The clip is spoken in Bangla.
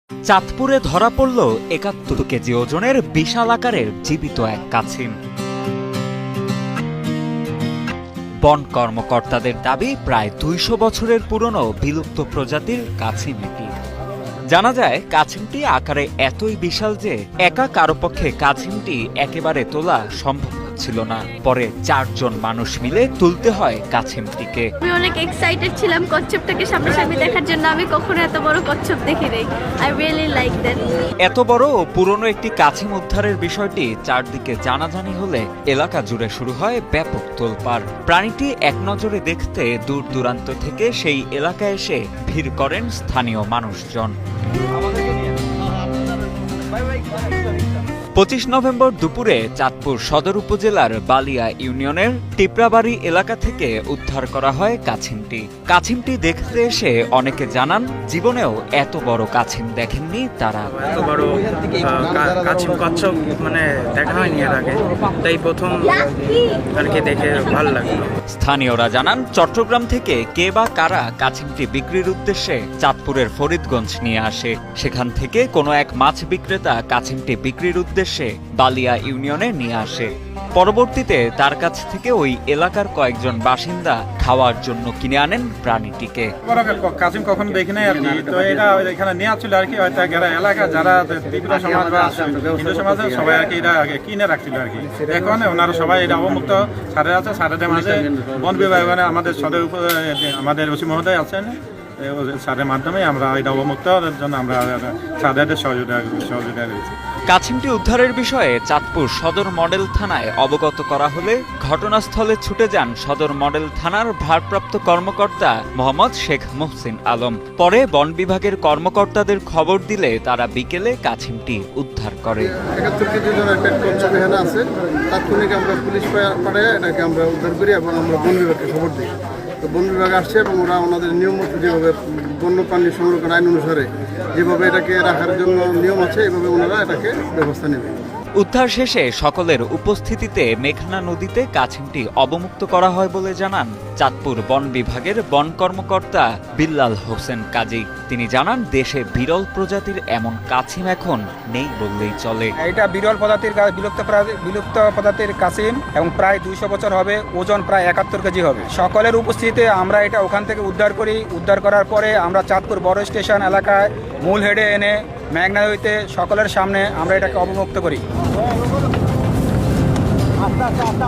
চাঁদপুরে ধরা পড়ল ৭১ কেজি ওজনের বিশাল আকারের জীবিত এক কাছিম। বন কর্মকর্তাদের দাবি প্রায় ২০০ বছরের পুরনো বিলুপ্ত প্রজাতির কাছিম এটি। জানা যায় কাছিমটি আকারে এতই বিশাল যে একা কারো পক্ষে কাছিমটি একেবারে তোলা সম্ভব ছিল না। পরে ৪ জন মানুষ মিলে তুলতে হয় কাছিমটিকে। আমি অনেক এক্সাইটেড ছিলাম কচ্ছপটাকে সামনাসামনি দেখার জন্য। আমি কখনো এত বড় কচ্ছপ দেখি নাই। I really like that. এত বড় ও পুরনো একটি কাছিম উদ্ধারের বিষয়টি চারদিকে জানাজানি হলে এলাকা জুড়ে শুরু হয় ব্যাপক তোলপাড়। প্রাণীটি এক নজরে দেখতে দূর দূরান্ত থেকে সেই এলাকায় এসে ভিড় করেন স্থানীয় মানুষজন। ২৫ নভেম্বর দুপুরে চাঁদপুর সদর উপজেলার বালিয়া ইউনিয়নের টিপরাবাড়ি এলাকা থেকে উদ্ধার করা হয় কাছিমটি। কাছিমটি দেখতে এসে অনেকে জানান জীবনেও এত বড় কাছিম দেখেননি তারা। এত বড় কাছিম কচ্ছপ দেখা হয়নি এর আগে, তাই প্রথম আর কি দেখে ভালো লাগলো। স্থানীয়রা জানান চট্টগ্রাম থেকে কে বা কারা কাছিমটি বিক্রির উদ্দেশ্যে চাঁদপুরের ফরিদগঞ্জ নিয়ে আসে। সেখান থেকে কোনো এক মাছ বিক্রেতা কাছিমটি বিক্রির উদ্দেশ্যে বালিয়া ইউনিয়নে নিয়ে আসে। পরবর্তীতে তার কাছ থেকে ওই এলাকার কয়েকজন বাসিন্দা খাওয়ার জন্য কিনে আনেন প্রাণীটিকে। কাছিম কখনো দেখি নাই আর কি, তো এটা এখানে নিয়ে আসছিল আর কি। হয়তো এলাকা যারা ত্রিপুরা সমাজ বা হিন্দু সমাজের সবাই আর কি এটা কিনে রাখছিল আর কি। এখন ওনারা সবাই এটা অবমুক্ত সারে আছে। সারেদের মাঝে বন বিভাগ আমাদের সদর আমাদের ওসি মহোদয় আছেন, সারের মাধ্যমে আমরা এটা অবমুক্তের জন্য আমরা সারেদের সহযোগিতা করেছি। কাছিমটি উদ্ধারের বিষয়ে চাঁদপুর সদর মডেল থানায় অবগত করা হলে ঘটনাস্থলে ছুটে যান সদর মডেল থানার ভারপ্রাপ্ত কর্মকর্তা মোহাম্মদ শেখ মুহসিন আলম। পরে বন বিভাগের কর্মকর্তাদের খবর দিলে তারা বিকেলে কাছিমটি উদ্ধার করে। ৭১ কেজি ওজনের পেট কচ্ছপ এখানে আছে। তাৎক্ষণিক আমরা পুলিশ পাঠায় এটাকে আমরা উদ্ধার করি এবং আমরা বন বিভাগকে খবর দিই। তো বন বিভাগ আসছে এবং ওরা ওনাদের নিয়ম মতো যেভাবে বন্যপ্রাণী সংরক্ষণ আইন অনুসারে যেভাবে এটাকে রাখার জন্য নিয়ম আছে, এভাবে ওনারা এটাকে ব্যবস্থা নেবে। উদ্ধার শেষে সকলের উপস্থিতিতে মেঘনা নদীতে কাছিমটি অবমুক্ত করা হয় বলে জানান চাঁদপুর বন বিভাগের বন কর্মকর্তা বিল্লাল হোসেন কাজী। তিনি জানান দেশে বিরল প্রজাতির এমন কাছিম এখন নেই বললেই চলে। এটা বিরল প্রজাতির বিলুপ্ত প্রজাতির কাছিম এবং প্রায় ২০০ বছর হবে। ওজন প্রায় ৭১ কেজি হবে। সকলের উপস্থিতিতে আমরা এটা ওখান থেকে উদ্ধার করি। উদ্ধার করার পরে আমরা চাঁদপুর বড় স্টেশন এলাকায় মূল হেডে এনে মেঘনা নদীতে সকলের সামনে আমরা এটাকে অবমুক্ত করি। আস্তে আস্তে